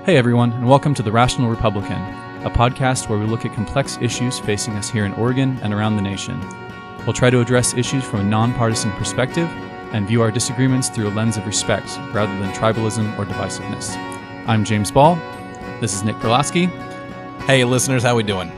Hey everyone, and welcome to The Rational Republican, a podcast where we look at complex issues facing us here in Oregon and around the nation. We'll try to address issues from a nonpartisan perspective and view our disagreements through a lens of respect rather than tribalism or divisiveness. I'm James Ball. This is Nick Perlasky. Hey listeners, how we doing?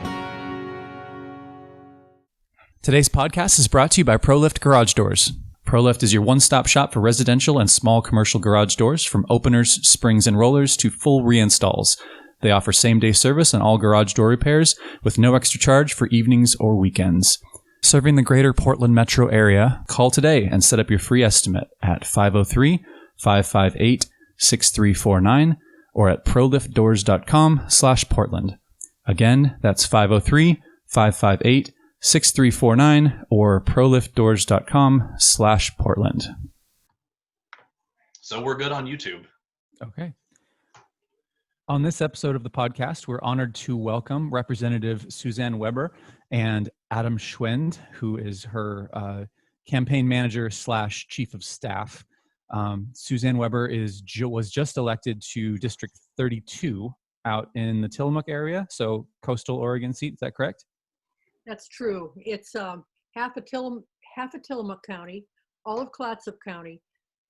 Today's podcast is brought to you by ProLift Garage Doors. ProLift is your one-stop shop for residential and small commercial garage doors, from openers, springs, and rollers to full reinstalls. They offer same-day service on all garage door repairs with no extra charge for evenings or weekends. Serving the greater Portland metro area, call today and set up your free estimate at 503-558-6349 or at proliftdoors.com/Portland. Again, that's 503-558-6349 or proliftdoors.com/Portland. So we're good on YouTube. Okay. On this episode of the podcast, we're honored to welcome Representative Suzanne Weber and Adam Schwend, who is her campaign manager / chief of staff. Suzanne Weber was just elected to District 32 out in the Tillamook area, so coastal Oregon seat. Is that correct? That's true. It's half of Tillamook County, all of Clatsop County,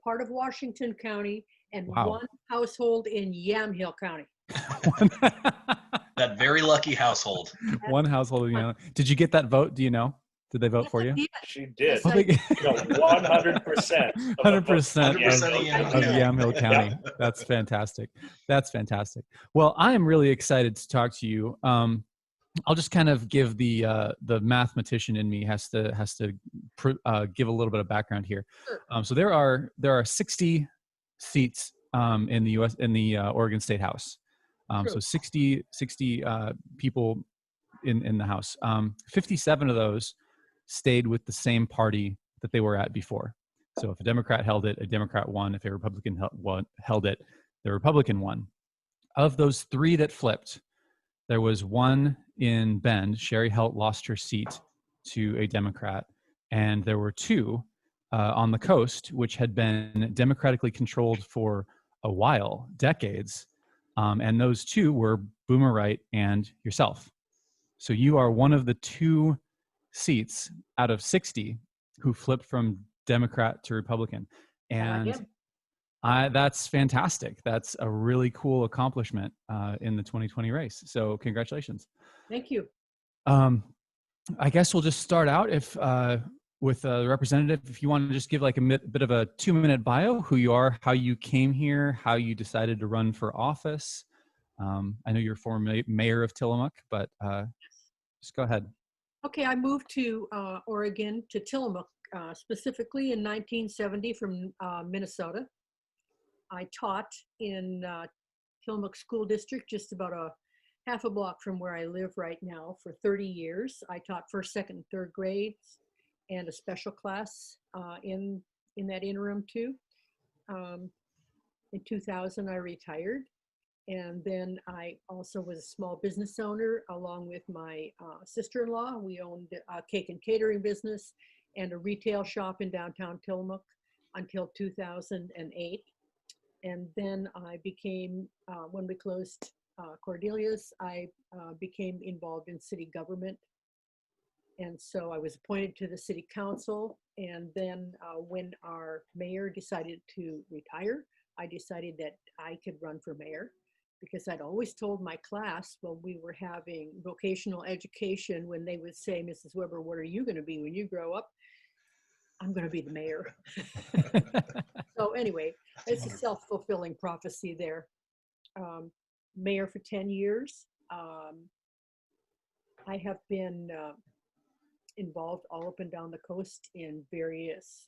part of Washington County, and one household in Yamhill County. That very lucky household. One household. Did you get that vote? Do you know? Did they vote for you? She did. Yes, I did. 100%. 100% of Yamhill County. Yeah. That's fantastic. That's fantastic. Well, I am really excited to talk to you. I'll just kind of give the mathematician in me has to give a little bit of background here. Sure. So there are 60 seats in the Oregon State House. So 60 people in the House. 57 of those stayed with the same party that they were at before. So if a Democrat held it, a Democrat won. If a Republican held it, the Republican won. Of those three that flipped, there was one in Bend. Sherry Helt lost her seat to a Democrat. And there were two on the coast, which had been democratically controlled for a while, decades. And those two were Boomer Wright and yourself. So you are one of the two seats out of 60 who flipped from Democrat to Republican. And that's fantastic. That's a really cool accomplishment in the 2020 race. So congratulations. Thank you. I guess we'll just start out with the representative. If you want to just give like a bit of a 2-minute bio, who you are, how you came here, how you decided to run for office. I know you're former mayor of Tillamook, but just go ahead. Okay, I moved to Oregon, to Tillamook, specifically in 1970 from Minnesota. I taught in Tillamook School District, just about a half a block from where I live right now, for 30 years. I taught first, second, and third grades and a special class in that interim too. In 2000, I retired. And then I also was a small business owner along with my sister-in-law. We owned a cake and catering business and a retail shop in downtown Tillamook until 2008. And then I became, when we closed Cordelia's, I became involved in city government. And so I was appointed to the city council. And then when our mayor decided to retire, I decided that I could run for mayor, because I'd always told my class when we were having vocational education, when they would say, Mrs. Weber, what are you going to be when you grow up? I'm going to be the mayor. So anyway, it's a self-fulfilling prophecy there. Mayor for 10 years. I have been involved all up and down the coast in various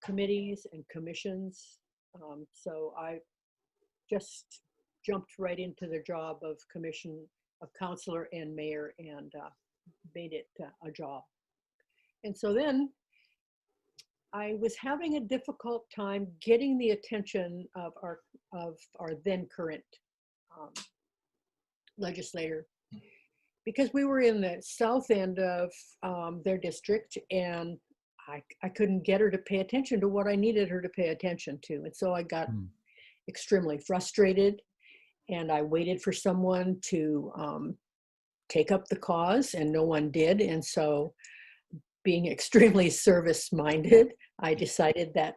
committees and commissions. So I just jumped right into the job of commission of councilor and mayor and made it a job. And so then I was having a difficult time getting the attention of our then current legislator, because we were in the south end of their district, and I couldn't get her to pay attention to what I needed her to pay attention to. And so I got extremely frustrated and I waited for someone to take up the cause, and no one did. And so, being extremely service-minded, I decided that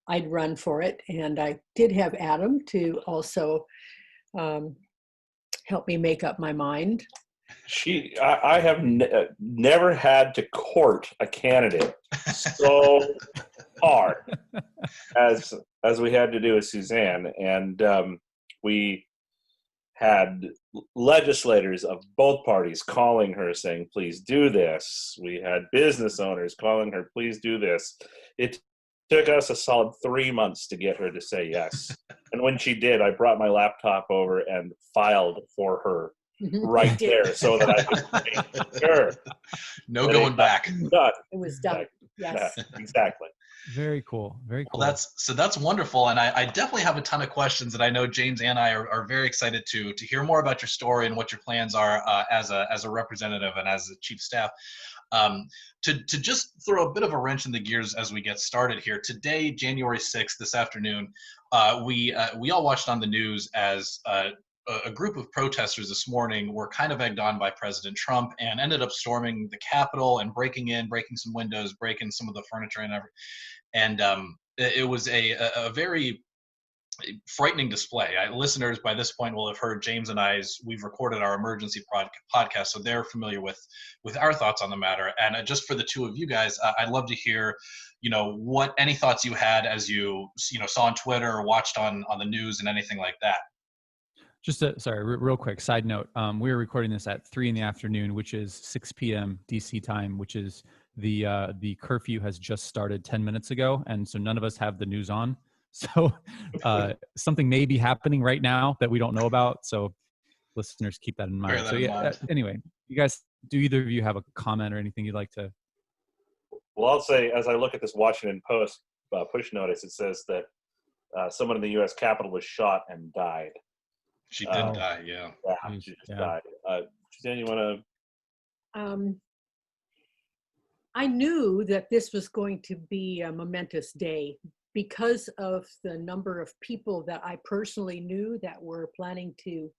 I'd run for it. And I did have Adam to also help me make up my mind. I have never had to court a candidate so hard as we had to do with Suzanne. And we had legislators of both parties calling her saying, please do this. We had business owners calling her, please do this. It took us a solid 3 months to get her to say yes. And when she did, I brought my laptop over and filed for her right there so that I could make sure. No going back. Done. It was done. Yes. Yeah, exactly. Very cool. Very cool. Well, that's wonderful, and I definitely have a ton of questions that I know James and I are very excited to hear more about your story and what your plans are as a representative and as a chief staff. To just throw a bit of a wrench in the gears as we get started here today, January 6th, this afternoon, we all watched on the news as a group of protesters this morning were kind of egged on by President Trump and ended up storming the Capitol and breaking some windows, breaking some of the furniture and everything. And it was a very frightening display. Listeners by this point will have heard James and we've recorded our emergency podcast, so they're familiar with our thoughts on the matter. And just for the two of you guys, I'd love to hear, what any thoughts you had as you saw on Twitter or watched on the news and anything like that. Just real quick side note. We were recording this at 3 p.m, which is 6 p.m. DC time, which is the curfew has just started 10 minutes ago, and so none of us have the news on. So something may be happening right now that we don't know about. So listeners, keep that in mind. Anyway, you guys, do either of you have a comment or anything you'd like to? Well, I'll say, as I look at this Washington Post push notice, it says that someone in the U.S. Capitol was shot and died. She did die, yeah. Yeah, she just died. Suzanne, you want to? I knew that this was going to be a momentous day because of the number of people that I personally knew that were planning to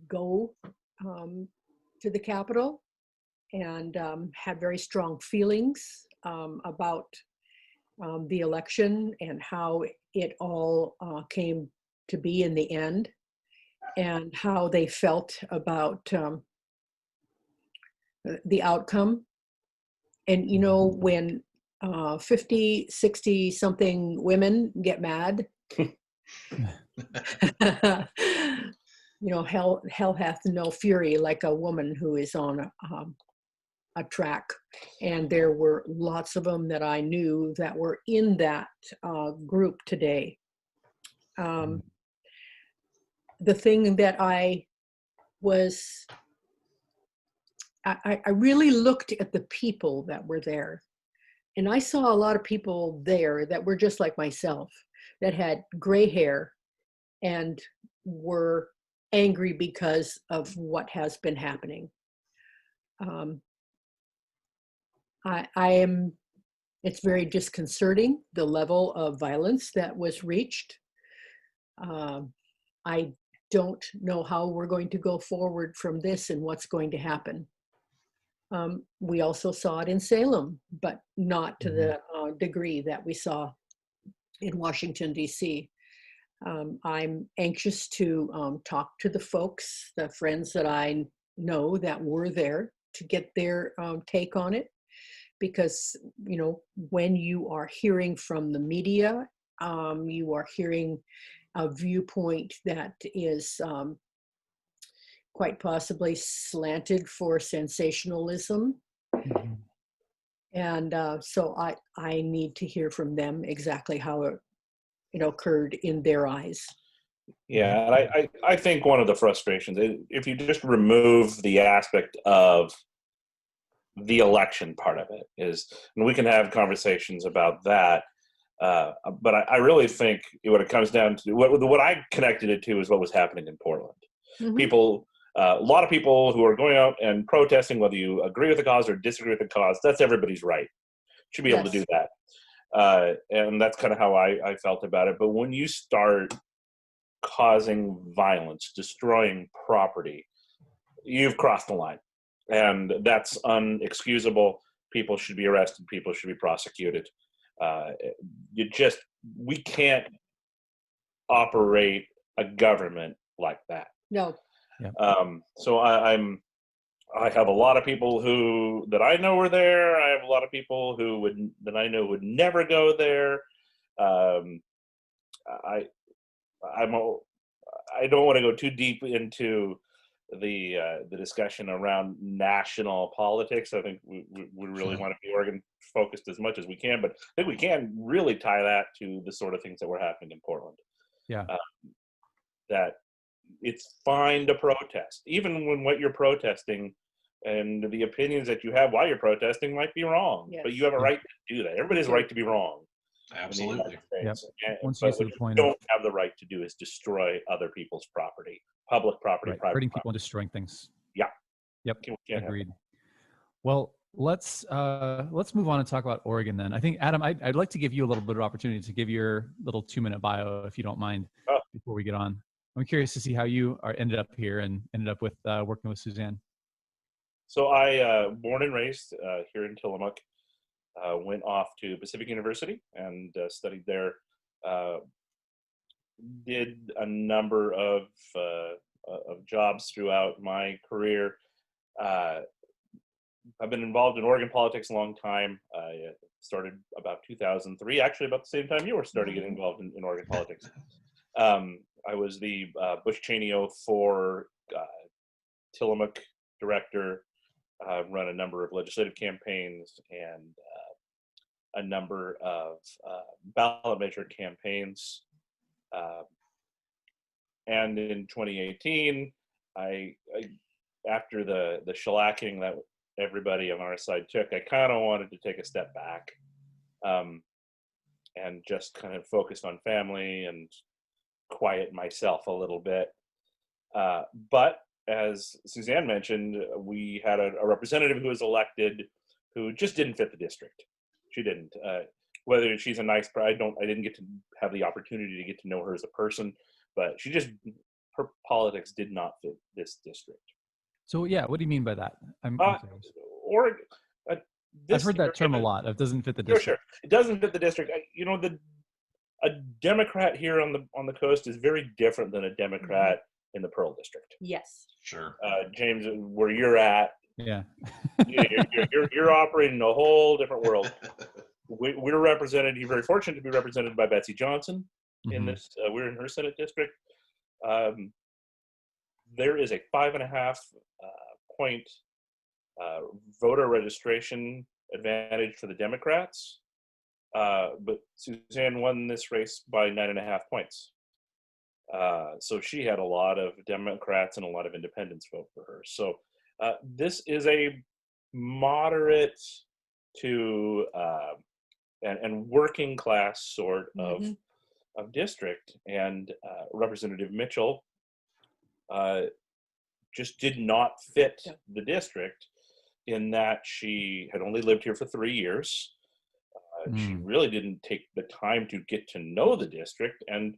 go to the Capitol and had very strong feelings about the election and how it all came to be in the end, and how they felt about the outcome. And, when 50, 60 something women get mad, hell hath no fury like a woman who is on a track. And there were lots of them that I knew that were in that group today. The thing that I really looked at the people that were there, and I saw a lot of people there that were just like myself, that had gray hair and were angry because of what has been happening. It's very disconcerting, the level of violence that was reached. I don't know how we're going to go forward from this and what's going to happen. We also saw it in Salem, but not to the degree that we saw in Washington, D.C. I'm anxious to talk to the folks, the friends that I know that were there, to get their take on it. Because, when you are hearing from the media, you are hearing a viewpoint that is quite possibly slanted for sensationalism. Mm-hmm. And so I need to hear from them exactly how it occurred in their eyes. Yeah, and I think one of the frustrations, if you just remove the aspect of the election part of it, is, and we can have conversations about that, but I really think what it comes down to, what I connected it to, is what was happening in Portland. Mm-hmm. People, a lot of people who are going out and protesting, whether you agree with the cause or disagree with the cause, that's everybody's right. Should be able to do that. And that's kind of how I felt about it. But when you start causing violence, destroying property, you've crossed the line. And that's unexcusable. People should be arrested. People should be prosecuted. We can't operate a government like that. No. So I have a lot of people that I know were there. I have a lot of people that I know would never go there. I don't want to go too deep into the discussion around national politics. I think we really want to be Oregon focused as much as we can, but I think we can really tie that to the sort of things that were happening in Portland. Yeah. That it's fine to protest, even when what you're protesting and the opinions that you have while you're protesting might be wrong, but you have a right to do that. Everybody has a right to be wrong. Absolutely. Yep. Once you get to the point, don't have the right to do is destroy other people's property, public property, right. private hurting property. people and destroying things. Yeah. Yep. Agreed. Well, let's move on and talk about Oregon then. I think, Adam, I'd like to give you a little bit of opportunity to give your little 2-minute bio, if you don't mind, before we get on. I'm curious to see how you ended up here and ended up with working with Suzanne. So I born and raised here in Tillamook. Went off to Pacific University and studied there. Did a number of jobs throughout my career. I've been involved in Oregon politics a long time. I started about 2003, actually about the same time you were starting getting involved in Oregon politics. I was the Bush Cheney 04 Tillamook director, run a number of legislative campaigns and a number of ballot measure campaigns. And in 2018, I after the shellacking that everybody on our side took, I kind of wanted to take a step back and just kind of focused on family and quiet myself a little bit. But as Suzanne mentioned, we had a representative who was elected who just didn't fit the district. She didn't. Whether she's a nice, I didn't get to have the opportunity to get to know her as a person, but her politics did not fit this district. So yeah, what do you mean by that? Oregon. I've heard that term a lot. It doesn't fit the district. Sure. It doesn't fit the district. A Democrat here on the coast is very different than a Democrat in the Pearl District. Yes. Sure. James, where you're at, you're operating in a whole different world. We're represented. You're very fortunate to be represented by Betsy Johnson in this. We're in her Senate district. There is a 5.5 point voter registration advantage for the Democrats, but Suzanne won this race by 9.5 points. So she had a lot of Democrats and a lot of independents vote for her. So this is a moderate to and working class sort of district, and Representative Mitchell just did not fit the district in that she had only lived here for 3 years. She really didn't take the time to get to know the district, and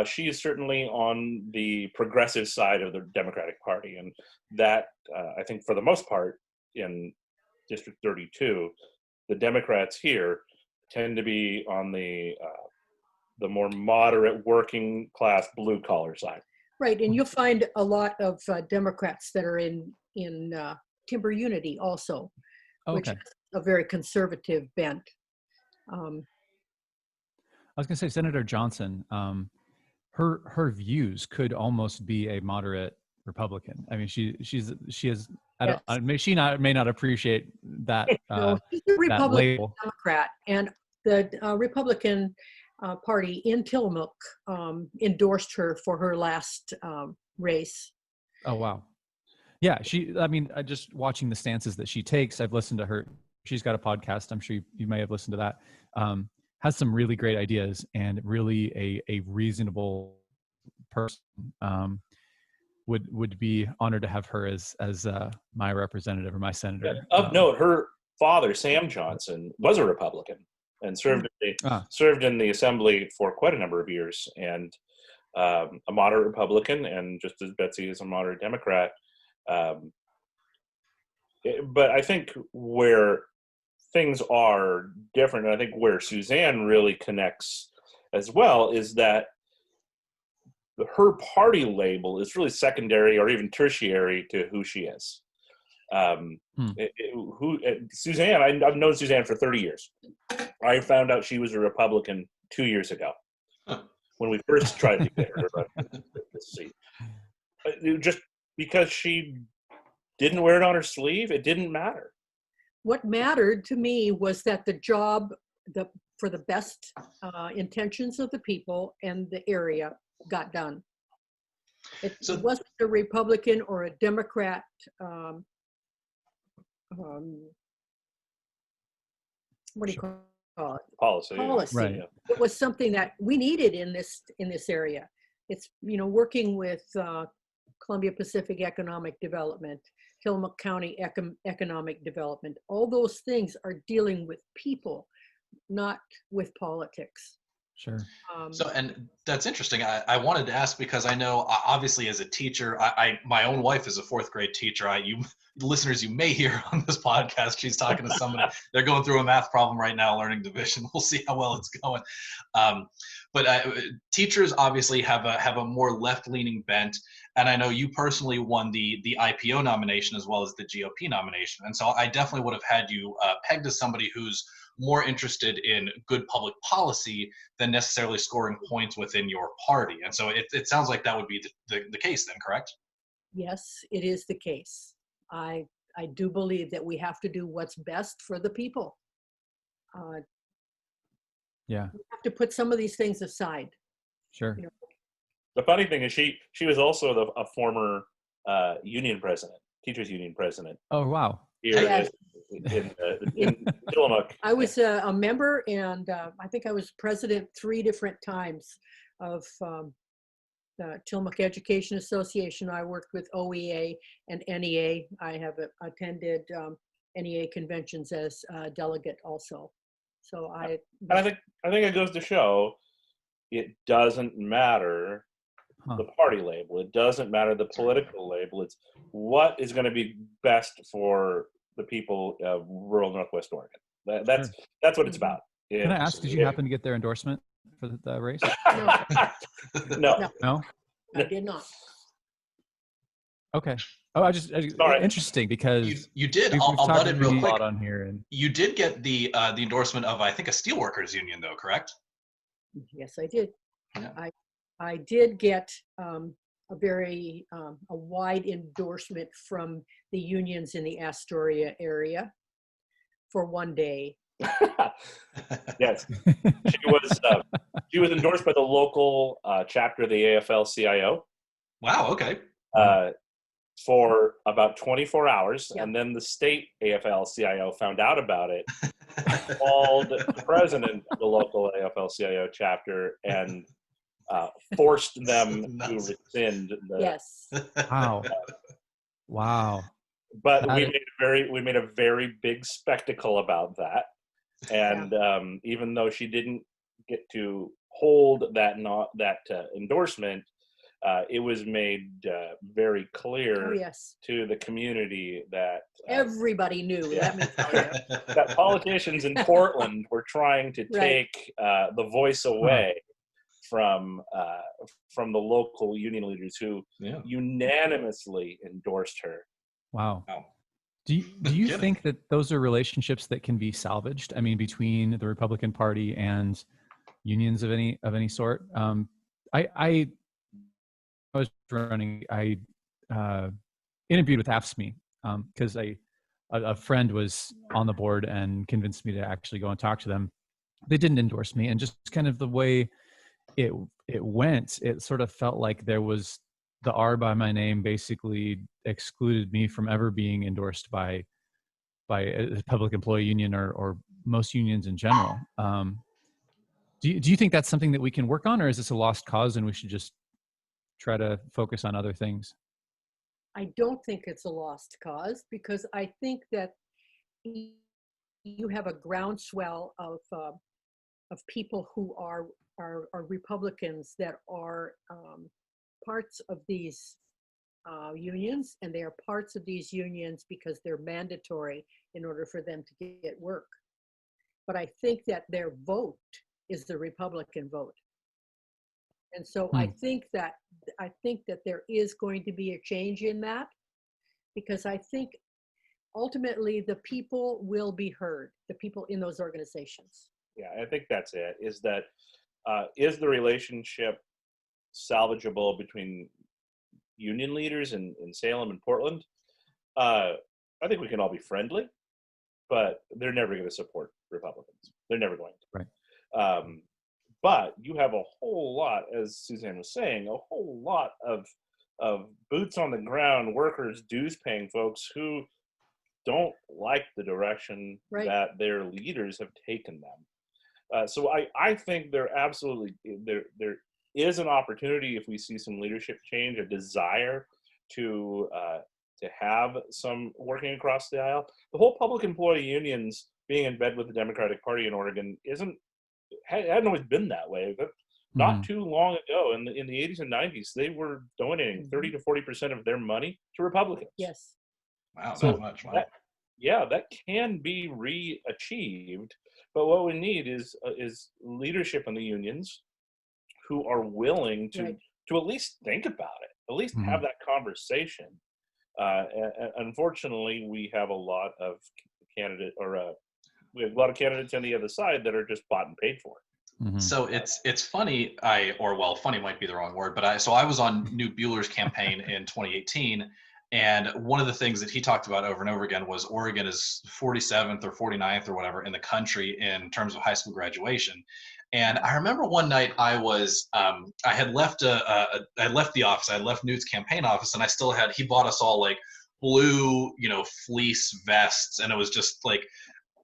she is certainly on the progressive side of the Democratic Party, and that I think for the most part in District 32, the Democrats here tend to be on the more moderate, working class, blue collar side. Right, and you'll find a lot of Democrats that are in Timber Unity also, which is a very conservative bent. I was going to say Senator Johnson. Her views could almost be a moderate Republican. I mean, she has. She may not appreciate that. No, she's a Republican label. Democrat, and the Republican Party in Tillamook endorsed her for her last race. Oh wow, yeah. I just watching the stances that she takes. I've listened to her. She's got a podcast. I'm sure you may have listened to that. Has some really great ideas and really a reasonable person. Would be honored to have her as my representative or my senator. Of note, her father, Sam Johnson, was a Republican and served in the assembly for quite a number of years. And a moderate Republican, and just as Betsy is a moderate Democrat. But I think where things are different, and I think where Suzanne really connects as well, is that her party label is really secondary or even tertiary to who she is. Suzanne, I've known Suzanne for 30 years. I found out she was a Republican 2 years ago when we first tried to get her to run this seat. Just because she didn't wear it on her sleeve, it didn't matter. What mattered to me was that the job, for the best intentions of the people and the area, got done. It wasn't a Republican or a Democrat what do you call it? Policy. Right. It was something that we needed in this area. It's, working with Columbia Pacific Economic Development, Tillamook County Economic Development. All those things are dealing with people, not with politics. Sure. And that's interesting. I wanted to ask because I know, obviously, as a teacher, my own wife is a fourth grade teacher. Listeners, you may hear on this podcast, she's talking to somebody. They're going through a math problem right now, learning division. We'll see how well it's going. But teachers obviously have a more left-leaning bent, and I know you personally won the IPO nomination as well as the GOP nomination, and so I definitely would have had you pegged as somebody who's more interested in good public policy than necessarily scoring points within your party. And so it sounds like that would be the case then, correct? Yes, it is the case. I do believe that we have to do what's best for the people. Yeah. We have to put some of these things aside. Sure. The funny thing is she was also a former union president, teachers union president. Oh, wow. Here Yes. in Tillamook. I was a member, and I think I was president 3 different times of the Tillamook Education Association. I worked with OEA and NEA. I have attended NEA conventions as a delegate also. So I think it goes to show it doesn't matter the party label. It doesn't matter the political label. It's what is going to be best for the people of rural Northwest Oregon. That's what it's about. Can I ask, did you happen to get their endorsement for the race? No. No? I did not. Okay. Oh, Sorry. Interesting because you did. we've I'll butt in real quick on here, and you did get the endorsement of, I think, a steelworkers union, though, correct? Yes, I did. Yeah. I did get a very a wide endorsement from the unions in the Astoria area for one day. Yes, she was endorsed by the local chapter of the AFL-CIO. Wow. Okay. For about 24 hours, Yep. and then the state AFL-CIO found out about it, called the president of the local AFL-CIO chapter, and forced them to rescind the. Yes. Wow. But we made a very big spectacle about that, and even though she didn't get to hold that endorsement, it was made very clear to the community that everybody knew. Let me tell you. that politicians in Portland were trying to take the voice away from the local union leaders who unanimously endorsed her. Wow. Do you think that those are relationships that can be salvaged? I mean, between the Republican Party and unions of any sort? I was running. I interviewed with AFSCME because a friend was on the board and convinced me to actually go and talk to them. They didn't endorse me, and just kind of the way it went, it sort of felt like there was the R by my name basically excluded me from ever being endorsed by a public employee union or most unions in general. Do you think that's something that we can work on, or is this a lost cause and we should just try to focus on other things? I don't think it's a lost cause, because I think that you have a groundswell of people who are are Republicans that are parts of these unions, and they are parts of these unions because they're mandatory in order for them to get work. But I think that their vote is the Republican vote. And so I think that there is going to be a change in that, because I think ultimately the people will be heard, the people in those organizations. Yeah, I think that's it. Is that is the relationship salvageable between union leaders in Salem and Portland? I think we can all be friendly, but they're never going to support Republicans. They're never going to. Right. But you have a whole lot, as Suzanne was saying, a whole lot of boots on the ground workers, dues paying folks who don't like the direction that their leaders have taken them. So I think there absolutely there is an opportunity, if we see some leadership change, a desire to have some working across the aisle. The whole public employee unions being in bed with the Democratic Party in Oregon hadn't always been that way. But not too long ago, in the 80s and 90s, they were donating 30 to 40% of their money to Republicans. Yes. Wow, so much. Wow. That can be re-achieved. But what we need is leadership in the unions who are willing to at least think about it, at least have that conversation. Unfortunately, we have a lot of candidates on the other side that are just bought and paid for. So it's funny. Funny might be the wrong word, but I was on Newt Bueller's campaign in 2018. And one of the things that he talked about over and over again was Oregon is 47th or 49th or whatever in the country in terms of high school graduation. And I remember one night I had left the office, I had left Newt's campaign office, and he bought us all like blue, fleece vests, and it was just like,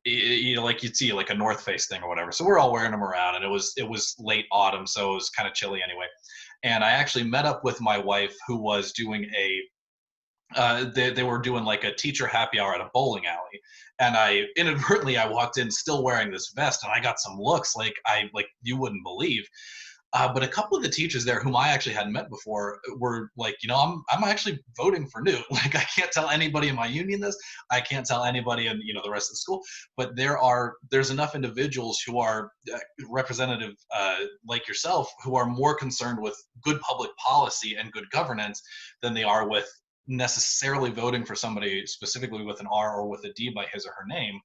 like you'd see like a North Face thing or whatever. So we're all wearing them around, and it was late autumn, so it was kind of chilly anyway. And I actually met up with my wife, who was doing they were doing like a teacher happy hour at a bowling alley, and I inadvertently walked in still wearing this vest, and I got some looks like you wouldn't believe. But a couple of the teachers there, whom I actually hadn't met before, were like, I'm actually voting for Newt. Like, I can't tell anybody in my union this. I can't tell anybody in the rest of the school. But there's enough individuals who are representative, like yourself, who are more concerned with good public policy and good governance than they are with necessarily voting for somebody specifically with an R or with a D by his or her name.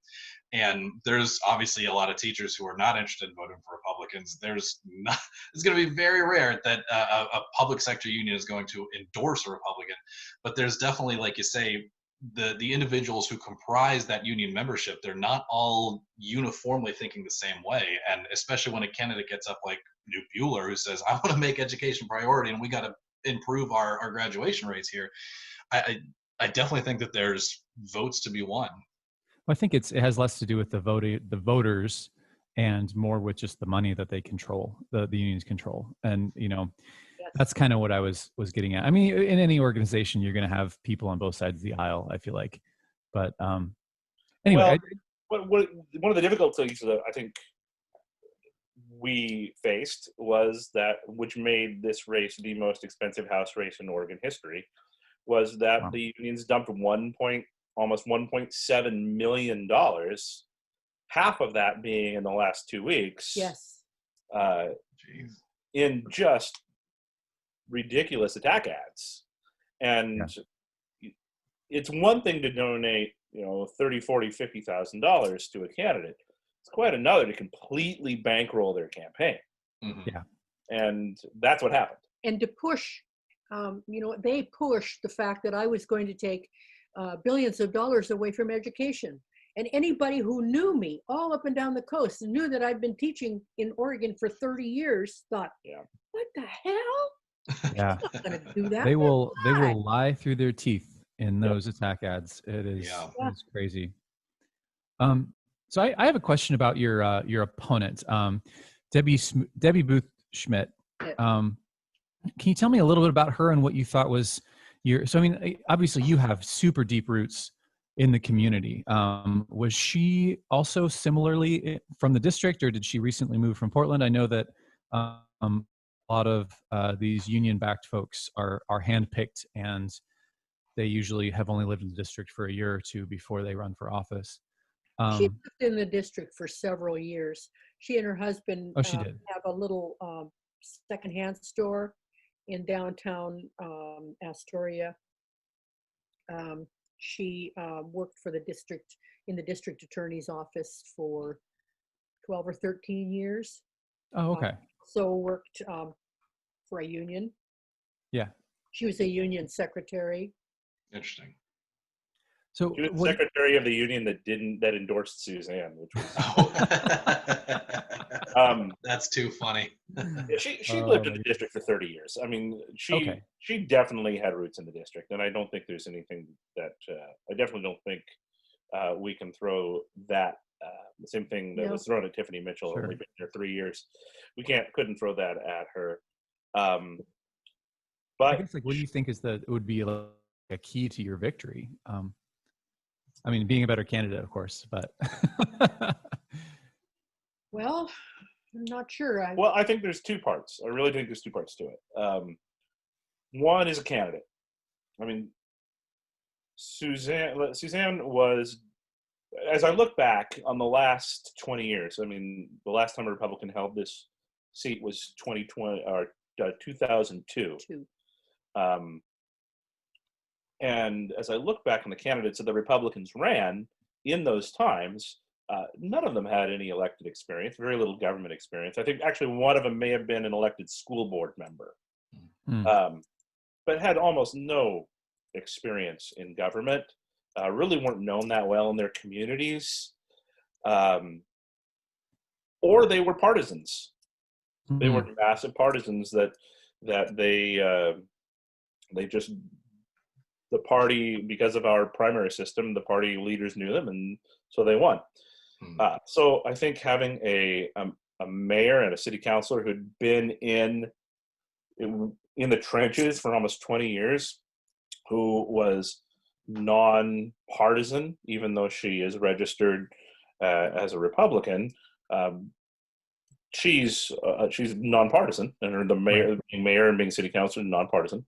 And there's obviously a lot of teachers who are not interested in voting for Republicans. It's going to be very rare that a public sector union is going to endorse a Republican, but there's definitely, like you say, the individuals who comprise that union membership, they're not all uniformly thinking the same way. And especially when a candidate gets up like Newt Bueller, who says, I want to make education priority and we got to improve our graduation rates here. I definitely think that there's votes to be won. Well, I think it has less to do with the voters and more with just the money that they control, the unions control. And, that's kind of what I was getting at. I mean, in any organization, you're going to have people on both sides of the aisle, I feel like. But anyway. Well, one of the difficulties that I think we faced was that, which made this race the most expensive House race in Oregon history, was that the unions dumped almost $1.7 million, half of that being in the last 2 weeks. Yes. In just ridiculous attack ads. And it's one thing to donate, $30,000, $40,000, $50,000 to a candidate. It's quite another to completely bankroll their campaign. Yeah. And that's what happened. And to push, they pushed the fact that I was going to take billions of dollars away from education. And anybody who knew me all up and down the coast and knew that I'd been teaching in Oregon for 30 years thought, what the hell? Yeah. I'm not going to do that. They will lie through their teeth in those attack ads. It is it's crazy. So I have a question about your opponent, Debbie Booth Schmidt. Can you tell me a little bit about her and what you thought was obviously you have super deep roots in the community. Was she also similarly from the district, or did she recently move from Portland? I know that A lot of these union-backed folks are handpicked, and they usually have only lived in the district for a year or two before they run for office. She lived in the district for several years. She and her husband Oh, she did. have a little secondhand store in downtown Astoria. She worked for the district in the district attorney's office for 12 or 13 years. Oh, okay. So worked for a union. Yeah. She was a union secretary. Interesting. So she was secretary of the union that endorsed Suzanne, which was that's too funny. She lived in the district for 30 years. I mean, she definitely had roots in the district, and I don't think there's anything that I definitely don't think we can throw that the same thing that was thrown at Tiffany Mitchell. Sure. Only been there 3 years. We couldn't throw that at her. But I guess, like, what do you think would be a key to your victory? I mean, being a better candidate, of course, but. Well, I'm not sure. Well, I think there's two parts. I really think there's two parts to it. One is a candidate. I mean, Suzanne was, as I look back on the last 20 years, I mean, the last time a Republican held this seat was 2002. And as I look back on the candidates that the Republicans ran in those times, none of them had any elected experience, very little government experience. I think actually one of them may have been an elected school board member, but had almost no experience in government, really weren't known that well in their communities, or they were partisans. Mm-hmm. They were massive partisans that they just, the party, because of our primary system, the party leaders knew them, and so they won. So I think having a mayor and a city councilor who'd been in the trenches for almost 20 years, who was non-partisan, even though she is registered as a Republican, she's nonpartisan, and the mayor, being mayor and being city councilor, nonpartisan.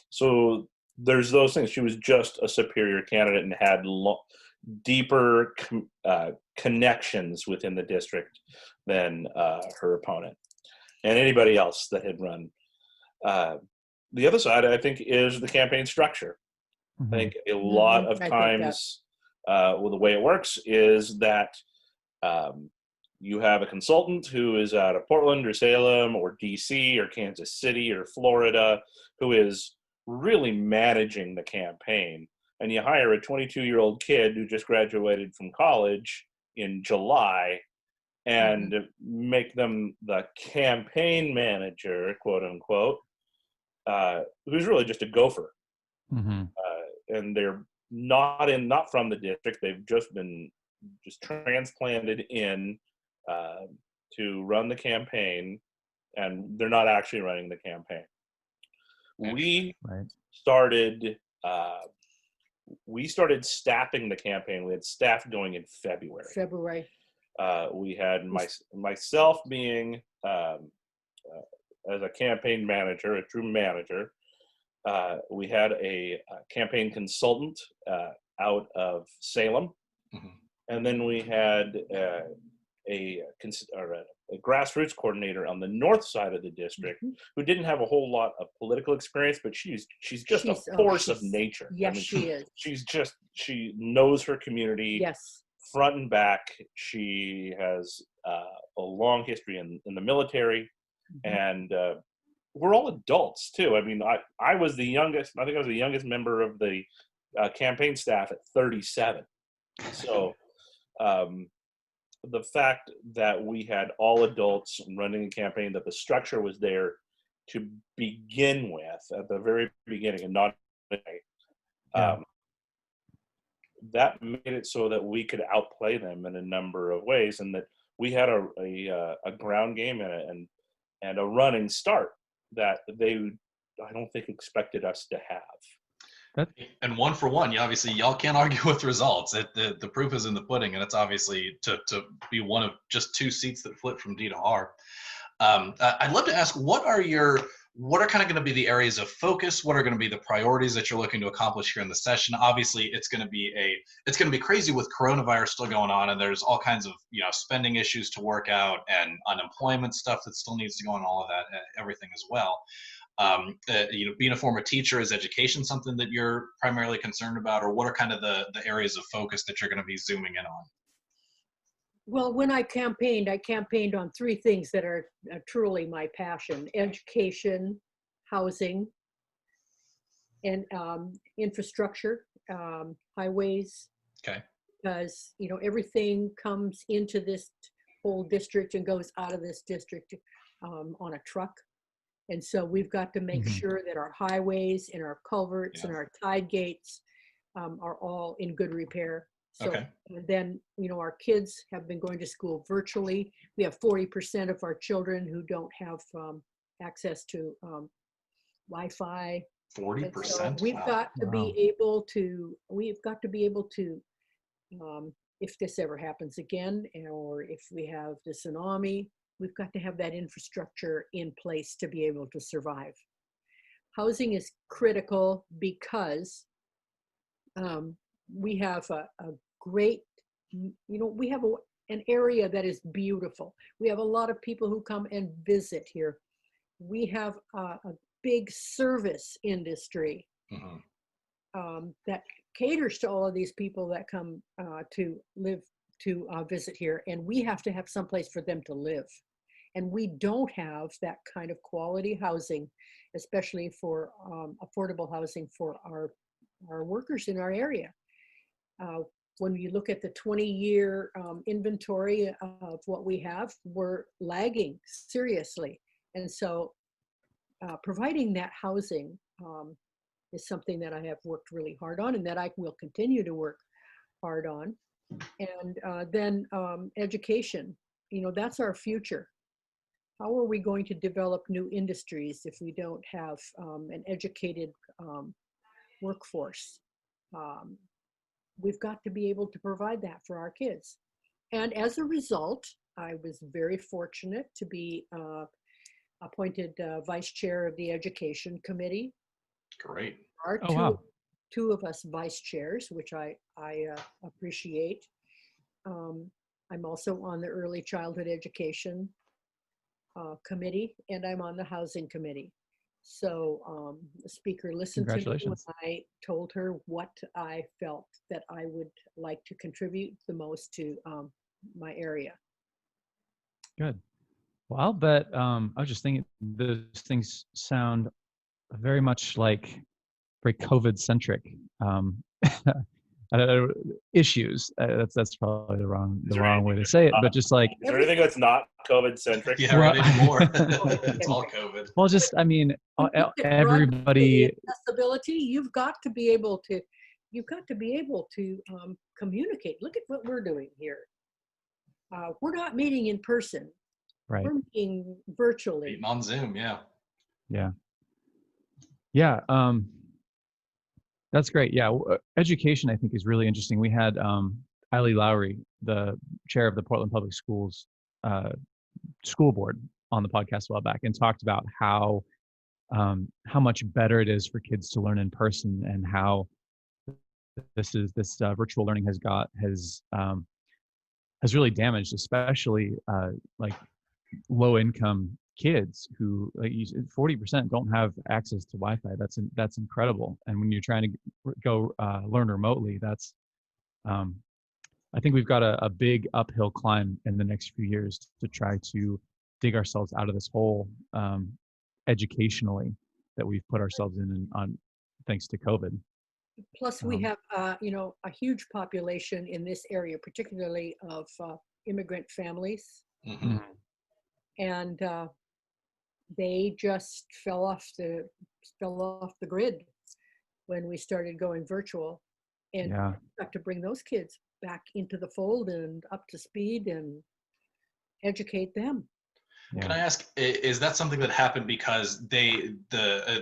So there's those things. She was just a superior candidate and had deeper connections within the district than her opponent and anybody else that had run. The other side, I think, is the campaign structure. Mm-hmm. I think a lot of times, well, the way it works is that you have a consultant who is out of Portland or Salem or DC or Kansas City or Florida who is really managing the campaign, and you hire a 22-year-old kid who just graduated from college in July and make them the campaign manager, quote unquote, who's really just a gopher. And they're not from the district. They've just been transplanted in to run the campaign, and they're not actually running the campaign. We started staffing the campaign. We had staff going in February. We had myself being as a campaign manager, a true manager. We had a campaign consultant out of Salem, and then we had a grassroots coordinator on the north side of the district who didn't have a whole lot of political experience, but she's just a force of nature. Yes, I mean, she is. She knows her community front and back. She has a long history in the military, and we're all adults too. I mean, I was the youngest. I think I was the youngest member of the campaign staff at 37. So the fact that we had all adults running a campaign, that the structure was there to begin with at the very beginning, and not that made it so that we could outplay them in a number of ways, and that we had a ground game in it and a running start that they, I don't think, expected us to have. And one for one, y'all can't argue with results. The proof is in the pudding, and it's obviously to be one of just 2 seats that flip from D to R. I'd love to ask, what are kind of going to be the areas of focus? What are going to be the priorities that you're looking to accomplish here in the session? Obviously, it's going to be crazy with coronavirus still going on, and there's all kinds of spending issues to work out, and unemployment stuff that still needs to go on, all of that, everything as well. Being a former teacher, is education something that you're primarily concerned about, or what are kind of the areas of focus that you're going to be zooming in on? Well, when I campaigned on 3 things that are truly my passion: education, housing, and infrastructure, highways. Okay. Because, everything comes into this whole district and goes out of this district on a truck. And so we've got to make sure that our highways and our culverts and our tide gates are all in good repair. So and then, our kids have been going to school virtually. We have 40% of our children who don't have access to Wi-Fi. 40%. So we've got to be able to, if this ever happens again, or if we have the tsunami, we've got to have that infrastructure in place to be able to survive. Housing is critical because we have a great, we have an area that is beautiful. We have a lot of people who come and visit here. We have a big service industry that caters to all of these people that come to visit here, and we have to have someplace for them to live. And we don't have that kind of quality housing, especially for affordable housing for our workers in our area. When you look at the 20-year inventory of what we have, we're lagging seriously. And so providing that housing is something that I have worked really hard on, and that I will continue to work hard on. And then education, that's our future. How are we going to develop new industries if we don't have an educated workforce? We've got to be able to provide that for our kids. And as a result, I was very fortunate to be appointed vice chair of the education committee. Great. There are two of us vice chairs, which I appreciate. I'm also on the early childhood education committee, and I'm on the housing committee. So the speaker listened to me when I told her what I felt that I would like to contribute the most to my area. Good. Well, I'll bet, I was just thinking, those things sound very much like very COVID-centric issues. That's probably the wrong way to say it, but just like, is there anything that's not COVID-centric? Yeah, right anymore. It's all COVID. Well, just, I mean, everybody. Accessibility. You've got to be able to communicate. Look at what we're doing here. We're not meeting in person. Right. We're meeting virtually. Meeting on Zoom, yeah. Yeah. That's great. Yeah. Education, I think, is really interesting. We had Eileen Lowry, the chair of the Portland Public Schools school board, on the podcast a while back, and talked about how much better it is for kids to learn in person, and how this virtual learning has really damaged, especially like low income kids who, like 40% don't have access to Wi-Fi. That's incredible. And when you're trying to go learn remotely, that's I think we've got a big uphill climb in the next few years to try to dig ourselves out of this hole educationally that we've put ourselves in on thanks to COVID. Plus, we have a huge population in this area, particularly of immigrant families, and they just fell off the grid when we started going virtual, and we have to bring those kids back into the fold and up to speed and educate them. Can I ask, is that something that happened because the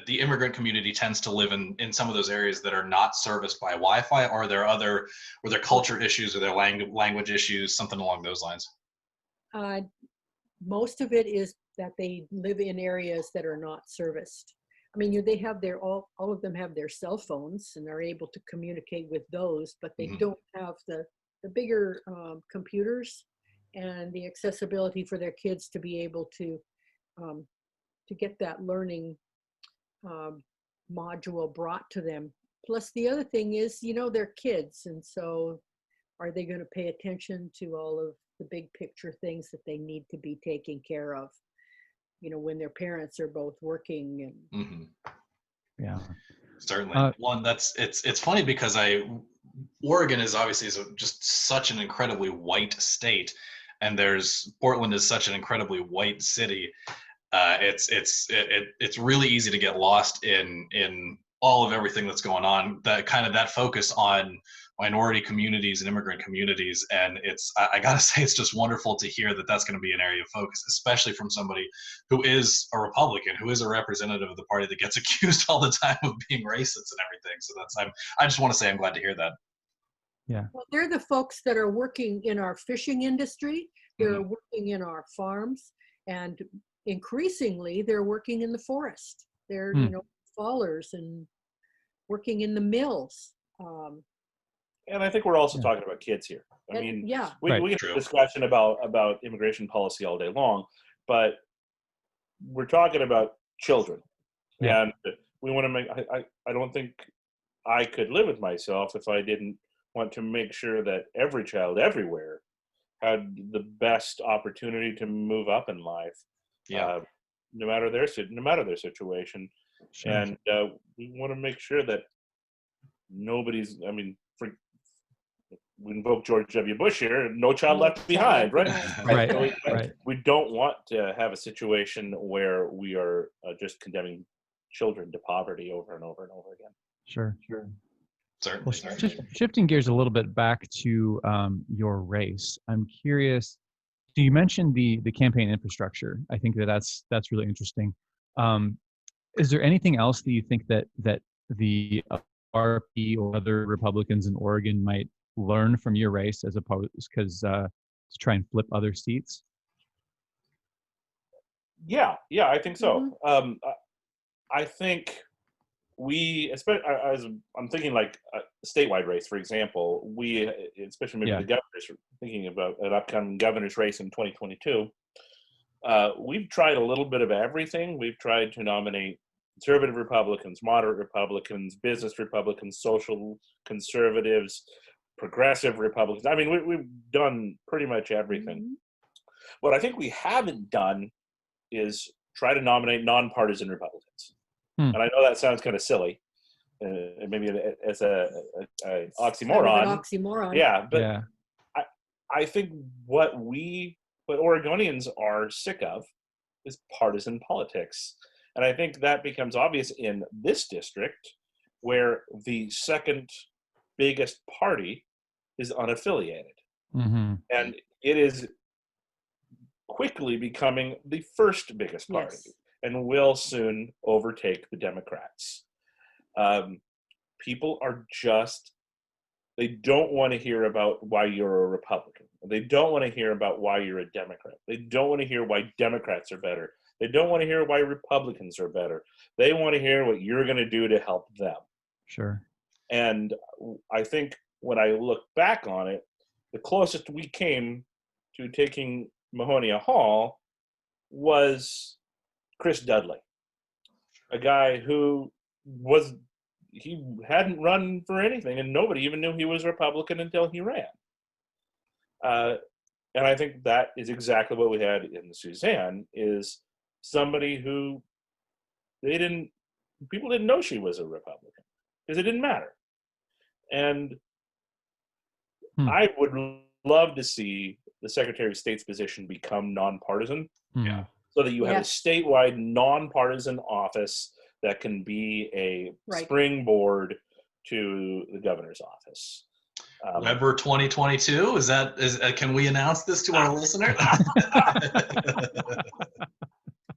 immigrant community tends to live in some of those areas that are not serviced by Wi-Fi, or were there culture issues or their language issues, something along those lines? Most of it is that they live in areas that are not serviced. I mean, they have all of them have their cell phones and they're able to communicate with those, but they don't have the bigger computers and the accessibility for their kids to be able to get that learning module brought to them. Plus, the other thing is, they're kids, and so are they going to pay attention to all of the big picture things that they need to be taking care of, when their parents are both working and Yeah, certainly. It's funny because Oregon is obviously just such an incredibly white state, and Portland is such an incredibly white city. It's really easy to get lost in all of everything that's going on. That focus on minority communities and immigrant communities, and I gotta say, it's just wonderful to hear that that's going to be an area of focus, especially from somebody who is a Republican, who is a representative of the party that gets accused all the time of being racist and everything. So I just want to say I'm glad to hear that. Yeah. Well, they're the folks that are working in our fishing industry. They're working in our farms, and increasingly they're working in the forest. They're fallers and working in the mills. And I think we're also talking about kids here. I mean, we can have a discussion about immigration policy all day long, but we're talking about children. Yeah. And we want to make, I don't think I could live with myself if I didn't want to make sure that every child everywhere had the best opportunity to move up in life, no matter their situation. Sure. And we want to make sure that nobody's, we invoke George W. Bush here, no child left behind, right? Right. We don't want to have a situation where we are just condemning children to poverty over and over and over again. Sure. Certainly. Well, shifting gears a little bit back to your race, I'm curious. So you mentioned the campaign infrastructure. I think that's really interesting. Is there anything else that you think that the RP or other Republicans in Oregon might learn from your race as opposed to try and flip other seats? Yeah, I think so. I think I'm thinking like a statewide race, for example, especially maybe the governors, thinking about an upcoming governor's race in 2022. We've tried a little bit of everything. We've tried to nominate conservative Republicans, moderate Republicans, business Republicans, social conservatives, progressive Republicans. I mean, we've done pretty much everything. What I think we haven't done is try to nominate nonpartisan Republicans. And I know that sounds kind of silly, maybe as a oxymoron. An oxymoron. Yeah, but I think what Oregonians are sick of is partisan politics. And I think that becomes obvious in this district, where the second biggest party is unaffiliated. And it is quickly becoming the first biggest party and will soon overtake the Democrats. People are they don't want to hear about why you're a Republican. They don't want to hear about why you're a Democrat. They don't want to hear why Democrats are better. They don't want to hear why Republicans are better. They want to hear what you're going to do to help them. Sure. And I think when I look back on it, the closest we came to taking Mahonia Hall was Chris Dudley, a guy who he hadn't run for anything, and nobody even knew he was a Republican until he ran. And I think that is exactly what we had in Suzanne, is somebody who people didn't know she was a Republican because it didn't matter. And I would love to see the Secretary of State's position become nonpartisan, so that you have a statewide nonpartisan office that can be a springboard to the governor's office. Weber 2022. Can we announce this to our listeners?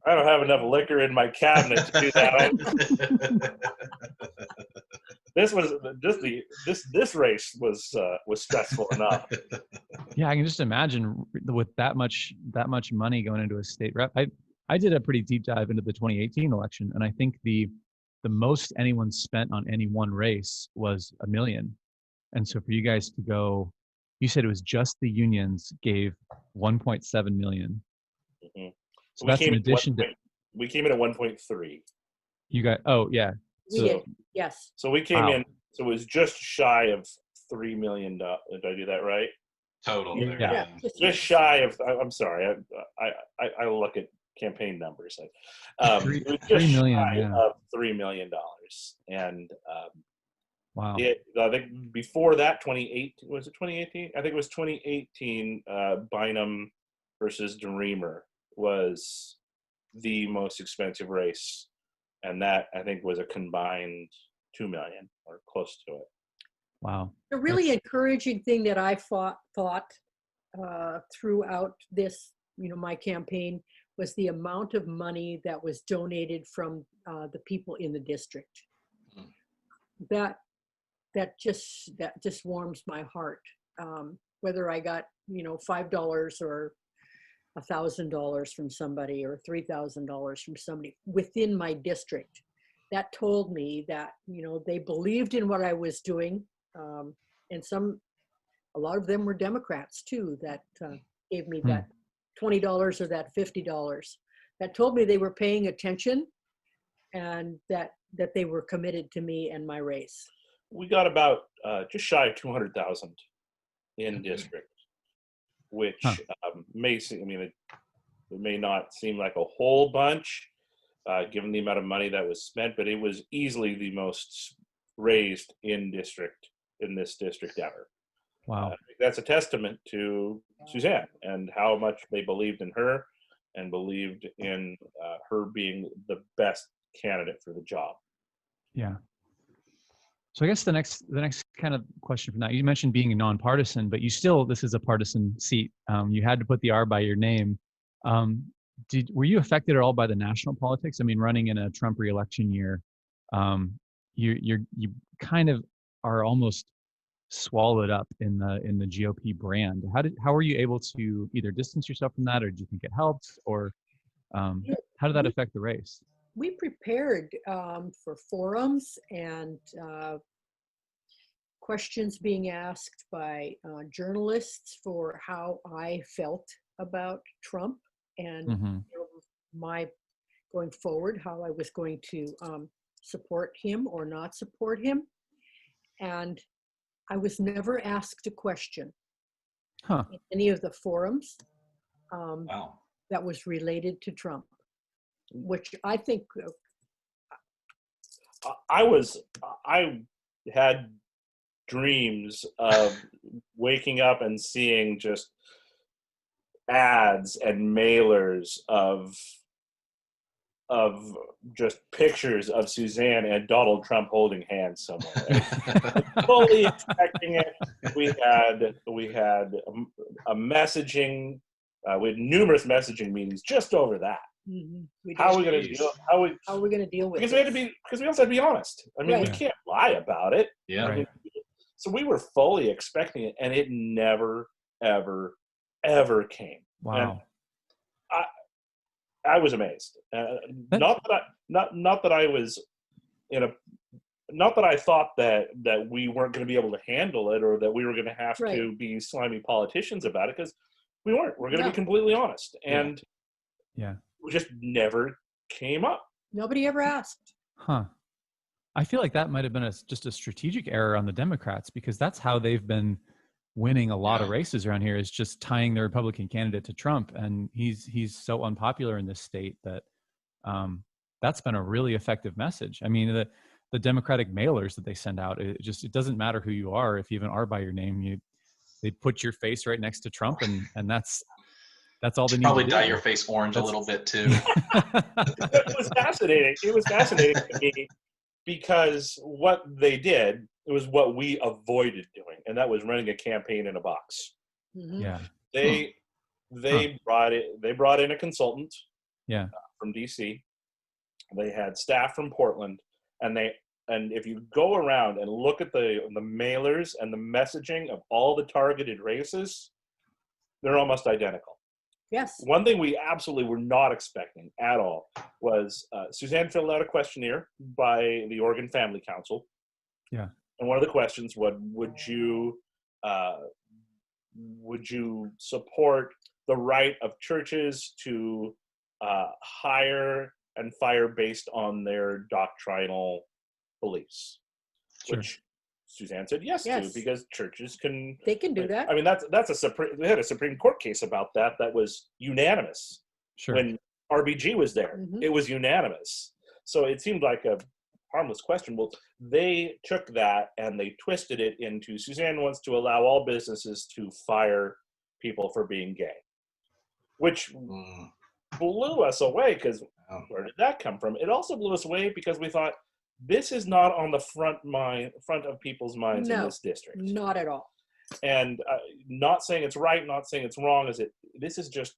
I don't have enough liquor in my cabinet to do that. This race was stressful enough. Yeah, I can just imagine with that much money going into a state rep. I did a pretty deep dive into the 2018 election, and I think the most anyone spent on any one race was $1 million. And so for you guys to go, you said it was just the unions gave 1.7 million. Mm-hmm. So that's in addition to. We came in at 1.3. You got, oh yeah. We did, yes. So we came in, so it was just shy of $3 million. Did I do that right? Total. Yeah. Just shy of, I'm sorry, I look at campaign numbers. It was just 3 million, shy yeah. of $3 million. And wow. I think before that, 2018, was it 2018? I think it was 2018, Bynum versus Dreamer was the most expensive race. And that, I think, was a combined $2 million or close to it. Wow. The really encouraging thing that I thought throughout this, my campaign, was the amount of money that was donated from the people in the district. That just warms my heart. Whether I got $5 or $1,000 from somebody or $3,000 from somebody within my district, that told me that they believed in what I was doing, and a lot of them were Democrats too that gave me that $20 or that $50. That told me they were paying attention and that they were committed to me and my race. We got about just shy of 200,000 in district, which may seem, it may not seem like a whole bunch given the amount of money that was spent, but it was easily the most raised in this district ever. Wow. That's a testament to Suzanne and how much they believed in her and believed in her being the best candidate for the job. Yeah. So I guess the next kind of question from that, you mentioned being a nonpartisan, but this is a partisan seat. You had to put the R by your name. Were you affected at all by the national politics? I mean, running in a Trump re-election year, you kind of are almost swallowed up in the GOP brand. How were you able to either distance yourself from that, or do you think it helped, or how did that affect the race? We prepared for forums and questions being asked by journalists for how I felt about Trump and my going forward, how I was going to support him or not support him. And I was never asked a question in any of the forums that was related to Trump, which I think I had dreams of waking up and seeing just ads and mailers of just pictures of Suzanne and Donald Trump holding hands somewhere. Fully expecting it. We had a messaging. We had numerous messaging meetings just over that. How are we going to deal? How are we going to deal with it? Because we also had to be honest. I mean, we can't lie about it. Yeah. I mean, so we were fully expecting it, and it never, ever, ever came. Wow. And I was amazed. Not that I was not that I thought that we weren't going to be able to handle it, or that we were going to have to be slimy politicians about it, because we weren't. We're going to be completely honest. And it just never came up. Nobody ever asked. I feel like that might have been just a strategic error on the Democrats, because that's how they've been winning a lot of races around here, is just tying the Republican candidate to Trump. And he's so unpopular in this state that that's been a really effective message. I mean, the Democratic mailers that they send out, it doesn't matter who you are. If you have an R by your name, they put your face right next to Trump, and that's all they need probably to dye do. your face orange a little bit too. It was fascinating. It was fascinating to me, because what they did what we avoided doing, and that was running a campaign in a box. Mhm. Yeah. They brought in a consultant Yeah. from DC. They had staff from Portland, and if you go around and look at the mailers and the messaging of all the targeted races, they're almost identical. Yes. One thing we absolutely were not expecting at all was Suzanne filled out a questionnaire by the Oregon Family Council. Yeah. And one of the questions was, would you support the right of churches to hire and fire based on their doctrinal beliefs? Sure. Which Suzanne said yes to, because churches can. They can do that. I mean, we had a Supreme Court case about that was unanimous. Sure. When RBG was there, Mhm. it was unanimous. So it seemed like a harmless question. Well, they took that and they twisted it into Suzanne wants to allow all businesses to fire people for being gay, which blew us away because where did that come from? It also blew us away because we thought this is not on the front of people's minds in this district. Not at all. And not saying it's right, not saying it's wrong. This is just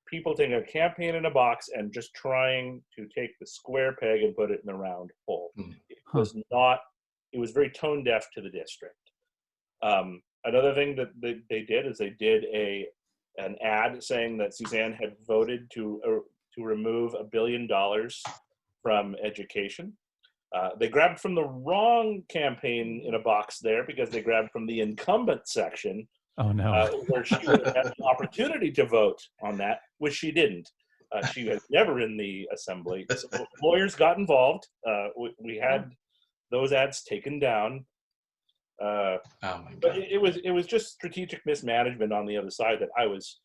people taking a campaign in a box and just trying to take the square peg and put it in the round hole. It was not. It was very tone deaf to the district. Another thing that they did is they did an ad saying that Suzanne had voted to remove $1 billion from education. They grabbed from the wrong campaign in a box there because they grabbed from the incumbent section. Oh no! Where she would have had an opportunity to vote on that, which she didn't. She was never in the assembly. So lawyers got involved. We had those ads taken down. Oh my God. But it was just strategic mismanagement on the other side that I was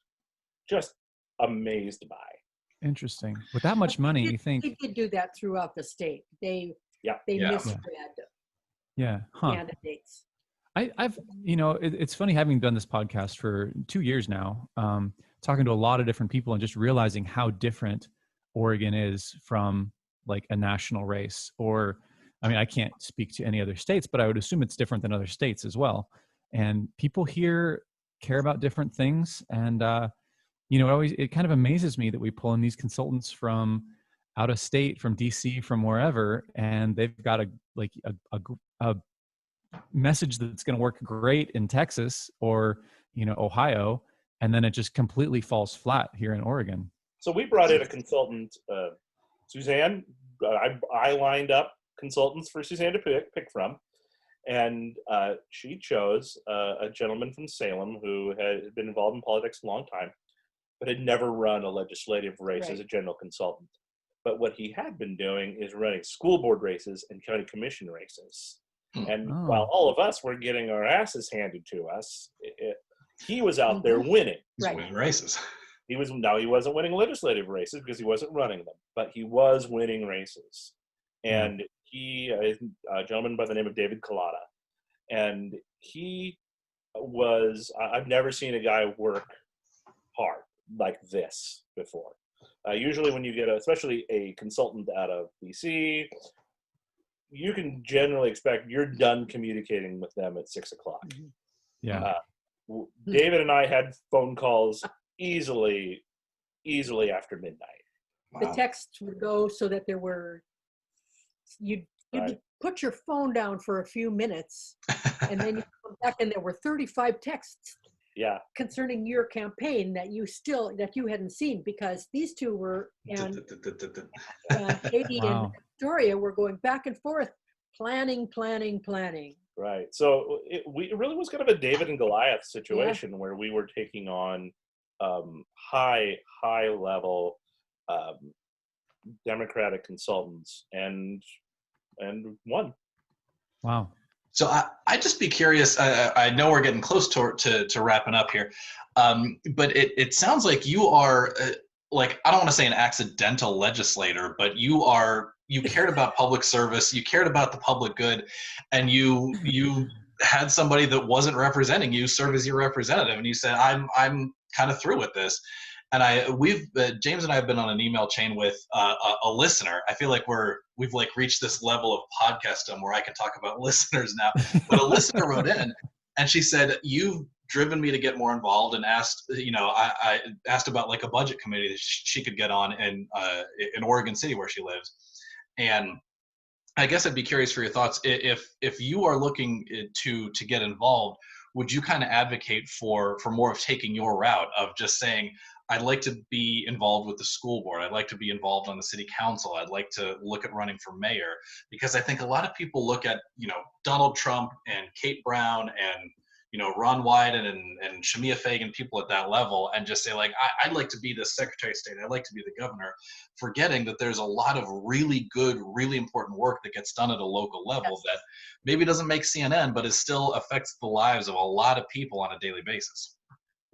just amazed by. Interesting. With that much money, you think They did do that throughout the state. They misread candidates. I've it's funny having done this podcast for 2 years now, talking to a lot of different people and just realizing how different Oregon is from like a national race. Or, I mean, I can't speak to any other states, but I would assume it's different than other states as well. And people here care about different things. And, it kind of amazes me that we pull in these consultants from out of state, from DC, from wherever, and they've got a message that's going to work great in Texas or Ohio, and then it just completely falls flat here in Oregon. So we brought in a consultant, Suzanne. I lined up consultants for Suzanne to pick from, and she chose a gentleman from Salem who had been involved in politics a long time, but had never run a legislative race as a general consultant. But what he had been doing is running school board races and county commission races. And while all of us were getting our asses handed to us, he was out there winning. He's winning races. He wasn't winning legislative races because he wasn't running them, but he was winning races. And he is a gentleman by the name of David Collada. And he was, I've never seen a guy work hard like this before. Usually when you get especially a consultant out of BC, you can generally expect you're done communicating with them at 6 o'clock. Yeah. David and I had phone calls easily after midnight. Wow. The texts would go so that you'd put your phone down for a few minutes and then you come back and there were 35 texts concerning your campaign that you hadn't seen, because these two were, and Katie and Victoria were going back and forth, planning. Right. So it really was kind of a David and Goliath situation where we were taking on high level Democratic consultants and won. Wow. So I'd just be curious. I know we're getting close to wrapping up here, but it sounds like you are I don't want to say an accidental legislator, but you cared about public service, you cared about the public good, and you had somebody that wasn't representing you serve as your representative, and you said, I'm kind of through with this. And James and I have been on an email chain with a listener. I feel like we've like reached this level of podcastdom where I can talk about listeners now. But a listener wrote in, and she said, "You've driven me to get more involved," and asked, I asked about like a budget committee that she could get on in Oregon City where she lives. And I guess I'd be curious for your thoughts. If you are looking to get involved, would you kind of advocate for more of taking your route of just saying, I'd like to be involved with the school board, I'd like to be involved on the city council, I'd like to look at running for mayor? Because I think a lot of people look at, Donald Trump and Kate Brown and, Ron Wyden and Shamia Fagan, people at that level, and just say like, I'd like to be the Secretary of State, I'd like to be the governor, forgetting that there's a lot of really good, really important work that gets done at a local level that maybe doesn't make CNN, but it still affects the lives of a lot of people on a daily basis.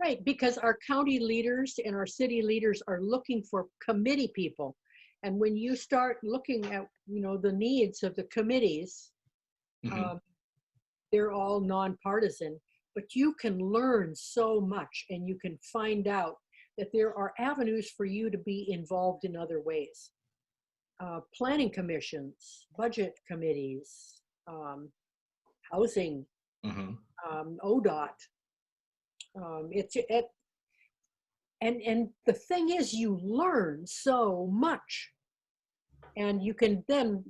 Right, because our county leaders and our city leaders are looking for committee people. And when you start looking at, the needs of the committees, they're all nonpartisan, but you can learn so much and you can find out that there are avenues for you to be involved in other ways. Planning commissions, budget committees, housing, ODOT. And the thing is, you learn so much, and you can then,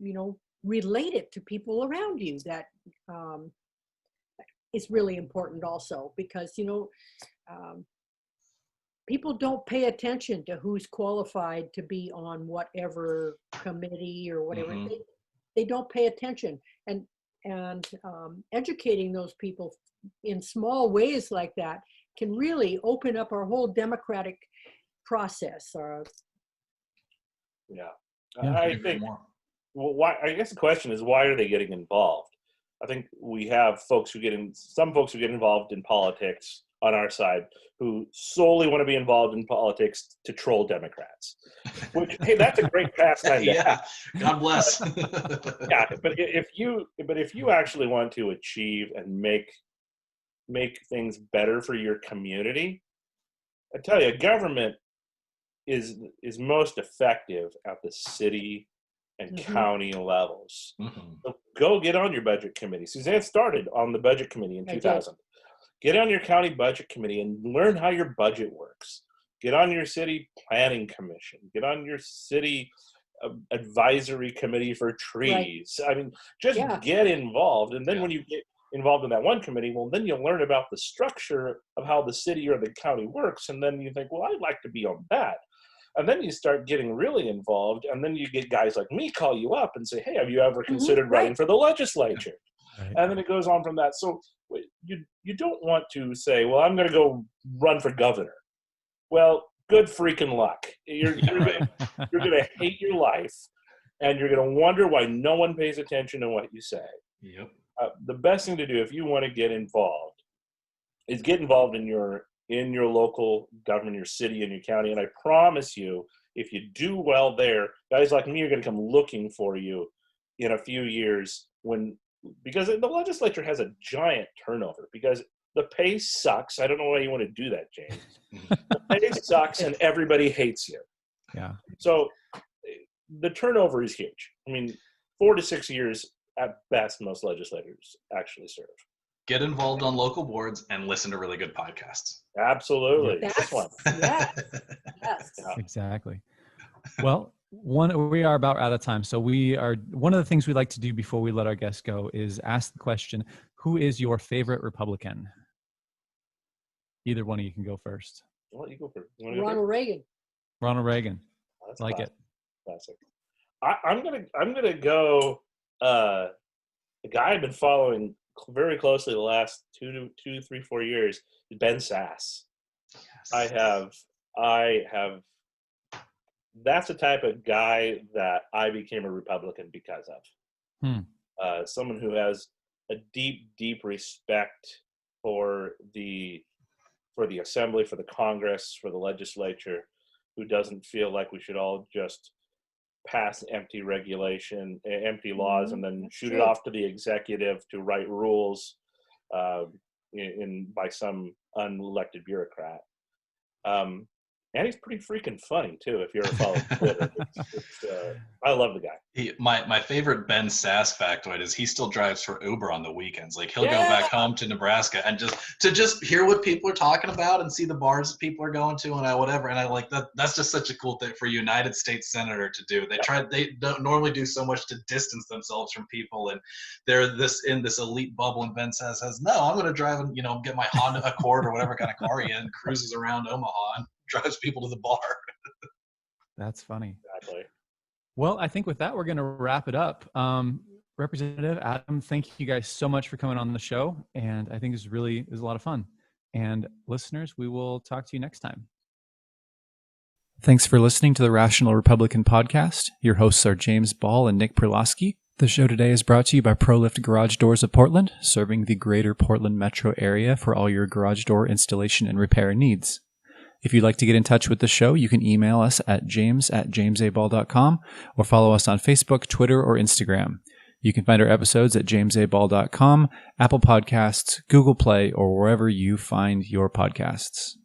relate it to people around you. That is really important also, because, people don't pay attention to who's qualified to be on whatever committee or whatever. They don't pay attention, and educating those people in small ways like that can really open up our whole democratic process. I think. Well, why? I guess the question is, why are they getting involved? I think we have some folks who get involved in politics on our side who solely want to be involved in politics to troll Democrats. Which, hey, that's a great pastime to have. God bless. But if you actually want to achieve and make things better for your community, I tell you, government is most effective at the city and county levels. So go get on your budget committee. Suzanne started on the budget committee in 2000. Get on your county budget committee and learn how your budget works. Get on your city planning commission. Get on your city advisory committee for trees. I mean, just get involved. And then when you get involved in that one committee, well, then you'll learn about the structure of how the city or the county works. And then you think, well, I'd like to be on that. And then you start getting really involved, and then you get guys like me call you up and say, hey, have you ever considered running for the legislature? And then it goes on from that. So you don't want to say, well, I'm going to go run for governor. Well, good freaking luck. You're going to hate your life, and you're going to wonder why no one pays attention to what you say. The best thing to do if you want to get involved is get involved in your local government, your city and your county. And I promise you, if you do well there, guys like me are going to come looking for you in a few years because the legislature has a giant turnover because the pay sucks. I don't know why you want to do that, James. The pay sucks and everybody hates you. Yeah. So the turnover is huge. I mean, 4 to 6 years at best, most legislators actually serve. Get involved on local boards and listen to really good podcasts. Absolutely. Yes. Exactly. Well, we are about out of time. So one of the things we like to do before we let our guests go is ask the question, who is your favorite Republican? Either one of you can go first. Well, you go first. Ronald Reagan. Ronald Reagan. That's like it. Classic. I'm gonna go a guy I've been following very closely the last 2, 3, 4 years, Ben Sass. Yes. I have. That's the type of guy that I became a Republican because of. Someone who has a deep respect for the assembly, for the Congress, for the legislature, who doesn't feel like we should all just pass empty laws and then shoot it off to the executive to write rules by some unelected bureaucrat. And he's pretty freaking funny too. If you ever follow Twitter, I love the guy. My favorite Ben Sass factoid is he still drives for Uber on the weekends. Like he'll go back home to Nebraska and just hear what people are talking about and see the bars that people are going to and whatever. And I like that. That's just such a cool thing for a United States senator to do. They don't normally do so much to distance themselves from people, and they're in this elite bubble. And Ben Sass says, "No, I'm going to drive and get my Honda Accord or whatever kind of car he in, cruises around Omaha and drives people to the bar." That's funny. Exactly. Well, I think with that, we're going to wrap it up. Representative Adam, thank you guys so much for coming on the show. And I think it was a lot of fun. And listeners, we will talk to you next time. Thanks for listening to the Rational Republican podcast. Your hosts are James Ball and Nick Perlosky. The show today is brought to you by ProLift Garage Doors of Portland, serving the greater Portland metro area for all your garage door installation and repair needs. If you'd like to get in touch with the show, you can email us at james@jamesaball.com or follow us on Facebook, Twitter, or Instagram. You can find our episodes at jamesaball.com, Apple Podcasts, Google Play, or wherever you find your podcasts.